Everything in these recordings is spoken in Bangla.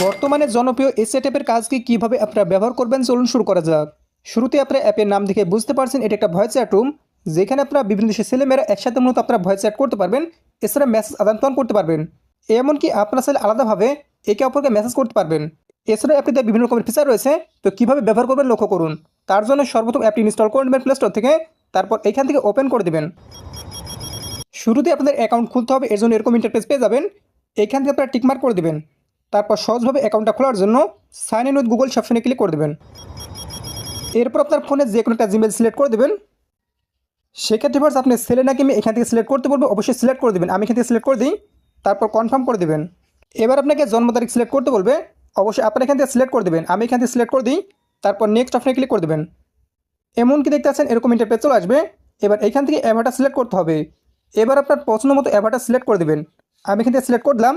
বর্তমানে জনপ্রিয় এই সেটআপের কাজকে কিভাবে আপনারা ব্যবহার করবেন চলুন শুরু করা যাক। শুরুতে আপনারা অ্যাপের নাম দেখে বুঝতে পারছেন এটা একটা ভয়েস চ্যাট রুম, যেখানে আপনারা বিভিন্ন দেশের ছেলেমেয়েরা একসাথে মূলত আপনারা ভয়েস চ্যাট করতে পারবেন, এছাড়া মেসেজ আদান প্রদান করতে পারবেন। এমনকি আপনারা চাইলে আলাদাভাবে একে অপরকে মেসেজ করতে পারবেন। এছাড়া অ্যাপটিতে বিভিন্ন রকমের ফিচার রয়েছে, তো কীভাবে ব্যবহার করবেন লক্ষ্য করুন। তার জন্য সর্বপ্রথম অ্যাপটি ইনস্টল করে নেবেন প্লে স্টোর থেকে, তারপর এখান থেকে ওপেন করে দেবেন। শুরুতে আপনাদের অ্যাকাউন্ট খুলতে হবে, এর জন্য এরকম ইন্টারফেস পেয়ে যাবেন। এখান থেকে আপনারা টিকমার্ক করে দেবেন। তারপর সহজভাবে অ্যাকাউন্টটা খোলার জন্য সাইন ইন উইথ গুগল অপশনে ক্লিক করে দেবেন। এরপর আপনার ফোনে যে কোনো একটা জিমেল সিলেক্ট করে দেবেন। সেক্ষেত্রে ফার্স্ট আপনি ছেলে নাকি মেয়ে এখান থেকে সিলেক্ট করতে বলবে, অবশ্যই সিলেক্ট করে দেবেন। আমি এখান থেকে সিলেক্ট করে দিই, তারপর কনফার্ম করে দেবেন। এবার আপনাকে জন্ম তারিখ সিলেক্ট করতে বলবে, অবশ্যই আপনার এখান থেকে সিলেক্ট করে দেবেন। আমি এখান থেকে সিলেক্ট করে দিই, তারপর নেক্সট অপশনে ক্লিক করে দেবেন। এমনকি দেখতে পাচ্ছেন এরকম ইন্টারফেস চলে আসবে। এবার এখান থেকে অ্যাভাটার সিলেক্ট করতে হবে। এবার আপনার পছন্দ মতো অ্যাভাটার সিলেক্ট করে দেবেন। আমি এখান থেকে সিলেক্ট করলাম।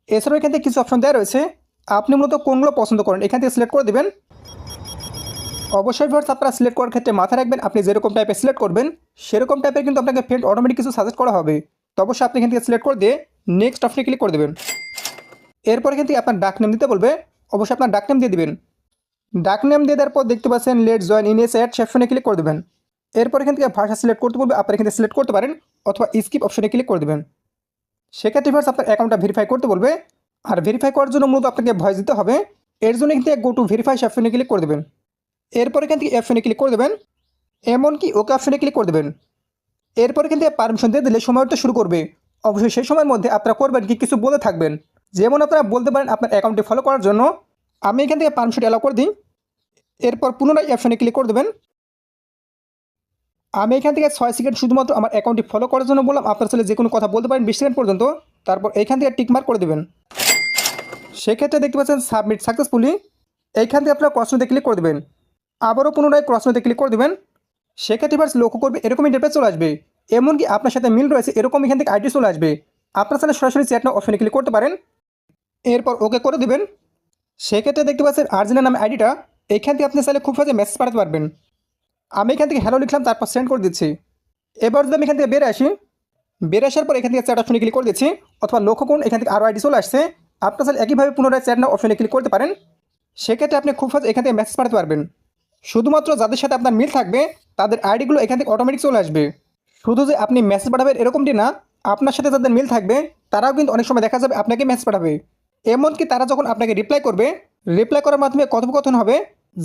এছাড়াও এখান থেকে কিছু অপশন দেওয়া রয়েছে, আপনি মূলত কোনগুলো পছন্দ করেন এখান থেকে সিলেক্ট করে দেবেন। অবশ্যই ভিউয়ার্স আপনারা সিলেক্ট করার ক্ষেত্রে মাথায় রাখবেন, আপনি যেরকম টাইপের সিলেক্ট করবেন সেরকম টাইপের কিন্তু আপনাকে ফ্রেন্ড অটোমেটিক কিছু সাজেস্ট করা হবে। তো অবশ্যই আপনি এখান থেকে সিলেক্ট করে দিয়ে নেক্সট অপশনে ক্লিক করে দেবেন। এরপর এখান থেকে আপনার ডাক নেম দিতে বলবে, অবশ্যই আপনার ডাক নেম দিয়ে দিবেন। ডাক নেম দিয়ে দেওয়ার পর দেখতে পাচ্ছেন let's join in a chat সেকশনে ক্লিক করে দেবেন। এরপর এখান থেকে ভাষা সিলেক্ট করতে বলবে, আপনারা এখান থেকে সিলেক্ট করতে পারেন অথবা স্কিপ অপশনে ক্লিক করে দেবেন। সেক্ষেত্রে ভিউয়ার্স আপনার অ্যাকাউন্টটা ভেরিফাই করতে বলবে, আর ভেরিফাই করার জন্য মূলত আপনাকে ভয়েস দিতে হবে। এর জন্য এখান থেকে গো টু ভেরিফাই অপশনে ক্লিক করে দেবেন। এরপর এখান থেকে অপশনে ক্লিক করে দেবেন, এমনকি ওকে অপশনে ক্লিক করে দেবেন। এরপর এখান থেকে পারমিশন দিয়ে দিলে সময়টা শুরু করবে। অবশ্যই সেই সময়ের মধ্যে আপনারা করবেন কি কিছু বলে থাকবেন, যেমন আপনারা বলতে পারেন আপনার অ্যাকাউন্টে ফলো করার জন্য আমি এখান থেকে পারমিশন অ্যালাউ করে দিই। এরপর পুনরায় অপশনে ক্লিক করে দেবেন। আমি এখান থেকে 6 সেকেন্ড শুধুমাত্র আমার অ্যাকাউন্টটি ফলো করার জন্য বললাম, আপনার ছেলে যে কোনো কথা বলতে পারেন 20 সেকেন্ড পর্যন্ত। তারপর এখান থেকে টিকমার্ক করে দেবেন। সেক্ষেত্রে দেখতে পাচ্ছেন সাবমিট সাকসেসফুলি। এইখান থেকে আপনারা ক্রসনোতে ক্লিক করে দেবেন। আবারও পুনরায় ক্রসনোতে ক্লিক করে দেবেন। সেক্ষেত্রে ফার্স্ট লক্ষ্য করবে এরকম ইন্টারফেস চলে আসবে, এমনকি আপনার সাথে মিল রয়েছে এরকম এখান থেকে আইডি চলে আসবে। আপনার সাথে সরাসরি চ্যাট না অপশনে ক্লিক করতে পারেন। এরপর ওকে করে দেবেন। সেক্ষেত্রে দেখতে পাচ্ছেন আর্জেন্টিনা নামে আইডিটা, এইখান থেকে আপনি চাইলে খুব সহজে মেসেজ পাঠাতে পারবেন। আমি এখান থেকে হ্যালো লিখলাম, তারপর সেন্ড করে দিচ্ছি। এবার যদি আমি এখান থেকে বের আসি, বের আসার পর এখান থেকে চ্যাট অপশনে ক্লিক করে দিচ্ছি, অথবা লক্ষ্য করুন এখান থেকে আরও আইডি চলে আসছে। আপনার চাইলে একইভাবে পুনরায় চ্যাট না অপশনে ক্লিক করতে পারেন। সেক্ষেত্রে আপনি খুব সহজে এখান থেকে মেসেজ পাঠাতে পারবেন। শুধুমাত্র যাদের সাথে আপনার মিল থাকবে তাদের আইডিগুলো এখান থেকে অটোমেটিক চলে আসবে। শুধু যে আপনি মেসেজ পাঠাবেন এরকমটি না, আপনার সাথে যাদের মিল থাকবে তারাও কিন্তু অনেক সময় দেখা যাবে আপনাকে মেসেজ পাঠাবে। এমনকি তারা যখন আপনাকে রিপ্লাই করবে, রিপ্লাই করার মাধ্যমে কথোপকথন হবে,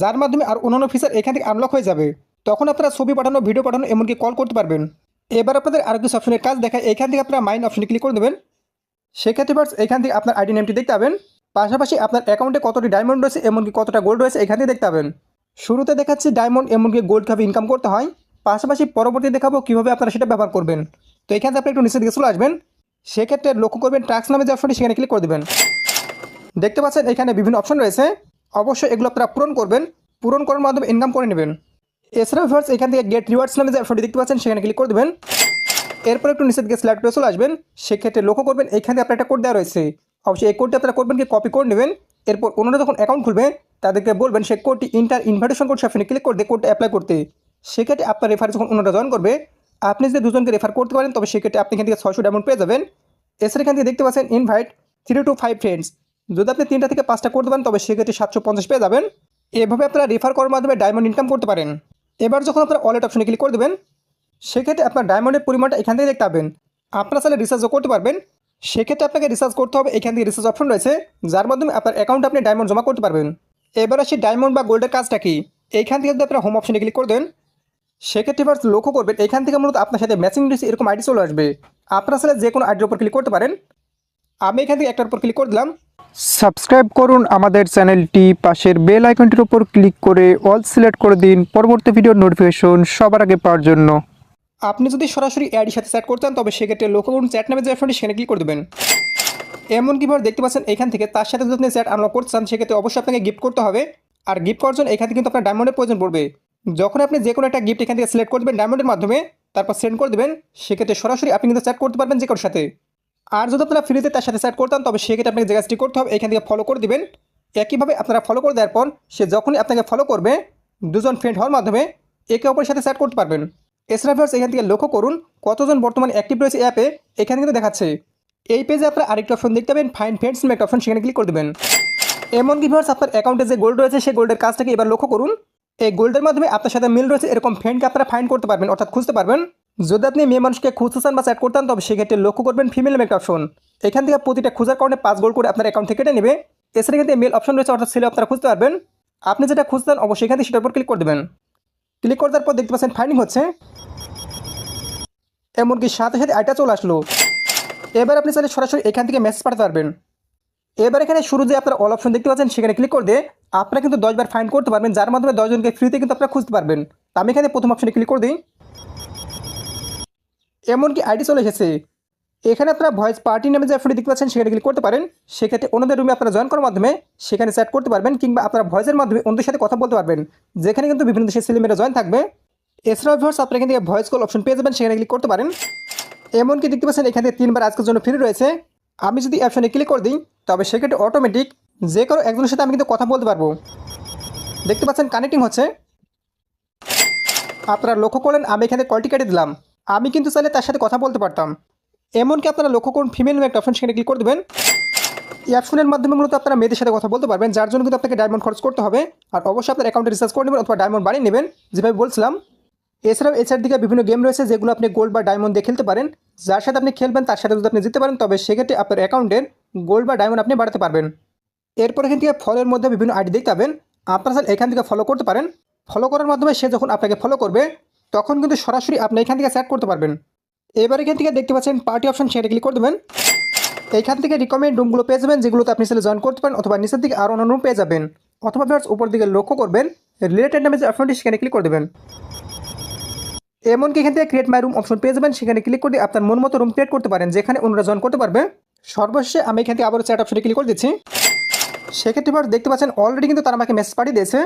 যার মাধ্যমে আর অন্যান্য ফিচার এখান থেকে আনলক হয়ে যাবে। তখন আপনারা ছবি পাঠানো, ভিডিও পাঠানো, এমনকি কল করতে পারবেন। এবার আপনাদের আরও কিছু অপশনের কাজ দেখায়, এখান থেকে আপনারা মাইন্ড অপশনে ক্লিক করে দেবেন। সেক্ষেত্রে ফার্স্ট এখান থেকে আপনার আইডি নেমটি দেখতে পাবেন, পাশাপাশি আপনার অ্যাকাউন্টে কতটি ডায়মন্ড রয়েছে এমনকি কতটা গোল্ড রয়েছে এখান থেকে দেখতে পাবেন। শুরুতে দেখাচ্ছি ডায়মন্ড এমনকি গোল্ড কীভাবে ইনকাম করতে হয়, পাশাপাশি পরবর্তী দেখাবো কীভাবে আপনারা সেটা ব্যবহার করবেন। তো এখান থেকে আপনি একটু নিচের দিকে চলে আসবেন। সেক্ষেত্রে লক্ষ্য করবেন ট্যাক্স নামে যে অপশনটি সেখানে ক্লিক করে দেবেন। দেখতে পাচ্ছেন এখানে বিভিন্ন অপশন রয়েছে, অবশ্যই এগুলো আপনারা পূরণ করবেন, পূরণ করার মাধ্যমে ইনকাম করে নেবেন। এছাড়াও ফার্স্ট এখান থেকে গেট রিওয়ার্ডস নামে যে অপশনটি দেখতে পাচ্ছেন সেখানে ক্লিক করে দেবেন। এরপর একটু নিচের দিকে স্লাইড করে চলে আসবেন। সেক্ষেত্রে লক্ষ্য করবেন এখানে আপনার একটা কোড দেওয়া রয়েছে, অবশ্যই এই কোডটি আপনারা করবেন কি কপি করে নেবেন। এরপর অন্যরা যখন অ্যাকাউন্ট খুলবে তাদেরকে বলবেন সেই কোডটি ইনভাইটেশন কোড অপশনে ক্লিক করে দিয়ে কোডটা অ্যাপ্লাই করতে। সেক্ষেত্রে আপনার রেফারে যখন অন্যরা জয়েন করবে, আপনি যদি দুজনকে রেফার করতে পারেন তবে সেক্ষেত্রে আপনি এখান থেকে 600 ডায়মন্ড পেয়ে যাবেন। এছাড়া এখান থেকে দেখতে পাচ্ছেন ইনভাইট 3 to 5 ফ্রেন্ডস, যদি আপনি 3টা থেকে 5টা করতে পারেন তবে সেক্ষেত্রে 750 পেয়ে যাবেন। এভাবে আপনারা রেফার করার মাধ্যমে ডায়মন্ড ইনকাম করতে পারেন। এবার যখন আপনার ওয়ালেট অপশনে ক্লিক করে দেবেন, সেক্ষেত্রে আপনার ডায়মন্ডের পরিমাণটা এখান থেকে দেখতে পাবেন। আপনারা চাইলে রিচার্জও করতে পারবেন। সেক্ষেত্রে আপনাকে রিচার্জ করতে হবে, এখান থেকে রিচার্জ অপশন রয়েছে যার মাধ্যমে আপনার অ্যাকাউন্টে আপনি ডায়মন্ড জমা করতে পারবেন। এবার আসি ডায়মন্ড বা গোল্ডের কাজটা কি, এইখান থেকে যদি আপনারা হোম অপশনে ক্লিক করে দেন, সেক্ষেত্রে ফার্স্ট লক্ষ্য করবেন এখান থেকে মূলত আপনার সাথে ম্যাচিং রয়েছে এরকম আইডি চলে আসবে। আপনারা চাইলে যে কোনো আইডির উপর ক্লিক করতে পারেন। আমি এখান থেকে একটার উপর ক্লিক করে দিলাম। সাবস্ক্রাইব করুন আমাদের চ্যানেলটি, পাশের বেল আইকনটির উপর ক্লিক করে অল সিলেক্ট করে দিন পরবর্তী ভিডিওর নোটিফিকেশন সবার আগে পাওয়ার জন্য। আপনি যদি সরাসরি আইডির সাথে চ্যাট করতে চান তবে সেক্ষেত্রে লক্ষ্য করুন চ্যাট নামে যে অপশনটি সেখানে ক্লিক করে দেবেন। এমন কিভাবে দেখতে পাচ্ছেন এখান থেকে তার সাথে যদি আপনি চ্যাট আনলক করতে চান সেক্ষেত্রে অবশ্যই আপনাকে গিফট করতে হবে। আর গিফট করার জন্য এখান থেকে কিন্তু আপনার ডায়মন্ডের প্রয়োজন পড়বে। যখন আপনি যে কোনো একটা গিফট এখান থেকে সিলেক্ট করে দেবেন ডায়মন্ডের মাধ্যমে, তারপর সেন্ড করে দেবেন, সেক্ষেত্রে সরাসরি আপনি কিন্তু চ্যাট করতে পারবেন যে কারোর সাথে। আর যদি আপনারা ফ্রিতে তার সাথে চ্যাট করতেন তবে সেক্ষেত্রে আপনাকে যে কাজটি করতে হবে এখান থেকে ফলো করে দিবেন। একইভাবে আপনারা ফলো করে দেওয়ার পর সে যখনই আপনাকে ফলো করবে, দুজন ফ্রেন্ড হওয়ার মাধ্যমে একে অপরের সাথে চ্যাট করতে পারবেন। এছাড়া ভিউয়ার্স এখান থেকে লক্ষ্য করুন কতজন বর্তমানে অ্যাক্টিভ রয়েছে অ্যাপে, এখানে কিন্তু দেখাচ্ছে। এই পেজে আপনারা আরেকটা অপশন দেখতে পাবেন ফাইন্ড ফ্রেন্ডস নামে একটা অপশন, সেখানে ক্লিক করে দেবেন। এমনকি ভিউয়ার্স আপনার অ্যাকাউন্টে যে গোল্ড রয়েছে সেই গোল্ডের কাজটাকে এবার লক্ষ্য করুন। এই গোল্ডের মাধ্যমে আপনার সাথে মিল রয়েছে এরকম ফ্রেন্ডকে আপনারা ফাইন্ড করতে পারবেন, অর্থাৎ খুঁজতে পারবেন। যদি আপনি মেয়ে মানুষকে খুঁজতে চান বা চ্যাট করতেন, তবে সেক্ষেত্রে লক্ষ্য করবেন ফিমেল মেল অপশন। এখান থেকে প্রতিটা খোঁজার কারণে 5 গোল্ড করে আপনার অ্যাকাউন্ট থেকে কেটে নেবে। এছাড়া কিন্তু মেল অপশন রয়েছে, অর্থাৎ ছেলে আপনারা খুঁজতে পারবেন। আপনি যেটা খুঁজতেন অবশ্যই এখান থেকে সেটার উপর ক্লিক করে দেবেন। ক্লিক করার পর দেখতে পাচ্ছেন ফাইন্ডিং হচ্ছে, এমনকি সাথে সাথে আইটা চলে আসলো। এবার আপনি চাইলে সরাসরি এখান থেকে মেসেজ পাঠাতে পারবেন। এবার এখানে শুরু যে আপনার অল অপশন দেখতে পাচ্ছেন সেখানে ক্লিক করে দিয়ে আপনারা কিন্তু 10 বার ফাইন্ড করতে পারবেন, যার মাধ্যমে 10 জনকে ফ্রিতে কিন্তু আপনারা খুঁজতে পারবেন। তো আমি এখানে প্রথম অপশনে ক্লিক করে দিই, এমনকি আইডি চলে এসেছে। এখানে আপনারা ভয়েস পার্টি নামে যে অপশনটি দেখতে পাচ্ছেন সেখানে ক্লিক করতে পারেন। সেক্ষেত্রে অন্যদের রুমে আপনারা জয়েন করার মাধ্যমে সেখানে চ্যাট করতে পারবেন, কিংবা আপনারা ভয়েসের মাধ্যমে অন্যদের সাথে কথা বলতে পারবেন, যেখানে কিন্তু বিভিন্ন দেশের ছেলেমেয়েরা জয়েন থাকবে। এছাড়াও ভিউয়ার্স আপনারা এখান থেকে ভয়েস কল অপশন পেয়ে যাবেন, সেখানে ক্লিক করতে পারেন। এমনকি দেখতে পাচ্ছেন এখান থেকে 3 বার আজকের জন্য ফ্রি রয়েছে। আমি যদি অপশনে ক্লিক করে দিই তবে সেক্ষেত্রে অটোমেটিক যে কারো একজনের সাথে আমি কিন্তু কথা বলতে পারবো। দেখতে পাচ্ছেন কানেক্টিং হচ্ছে। আপনারা লক্ষ্য করলেন আমি এখানে কলটি কেটে দিলাম, আমি কিন্তু চাইলে তার সাথে কথা বলতে পারতাম। এমনকি আপনারা লক্ষ্য করুন ফিমেল একটা অপশন, সেখানে ক্লিক করে দেবেন। এই অপশনের মাধ্যমে মূলত আপনারা মেয়েদের সাথে কথা বলতে পারবেন, যার জন্য কিন্তু আপনাকে ডায়মন্ড খরচ করতে হবে। আর অবশ্যই আপনার অ্যাকাউন্টে রিচার্জ করে নেবেন অথবা ডায়মন্ড বাড়িয়ে নেবেন, যেভাবে বলছিলাম। এছাড়াও এছাড়ার দিকে বিভিন্ন গেম রয়েছে যেগুলো আপনি গোল্ড বা ডায়মন্ড দিয়ে খেলতে পারেন। যার সাথে আপনি খেলবেন তার সাথে যদি আপনি জিততে পারেন তবে সেক্ষেত্রে আপনার অ্যাকাউন্টের গোল্ড বা ডায়মন্ড আপনি বাড়াতে পারবেন। এরপর এখান থেকে ফলোর মধ্যে বিভিন্ন আইডি দেখতে পাবেন, আপনারা চাইলে এখান থেকে ফলো করতে পারেন। ফলো করার মাধ্যমে সে যখন আপনাকে ফলো করবে তখন কিন্তু সরাসরি আপনি এখান থেকে চ্যাট করতে পারবেন। এবার এখান থেকে দেখতে পাচ্ছেন পার্টি অপশন, সেটা ক্লিক করে দেবেন। এইখান থেকে রিকমেন্ড রুমগুলো পেয়ে যাবেন, যেগুলোতে আপনি চাইলে জয়েন করতে পারেন, অথবা নিচের দিকে আরও অন্য রুম পেয়ে যাবেন। অথবা ভিউয়ার্স উপর দিকে লক্ষ্য করবেন রিলেটেড নামে যে অপশনটি সেখানে ক্লিক করে দেবেন। এমনকি এখান থেকে ক্রিয়েট মাই রুম অপশন পেয়ে যাবেন, সেখানে ক্লিক করে আপনার মন মতো রুম ক্রিয়েট করতে পারেন, যেখানে অন্যরা জয়েন করতে পারবে। সর্বশেষে আমি এখান থেকে আবারও চ্যাট অপশনে ক্লিক করে দিচ্ছি। সেক্ষেত্রে দেখতে পাচ্ছেন অলরেডি কিন্তু তারা আমাকে মেসেজ পাঠিয়ে দিয়েছে।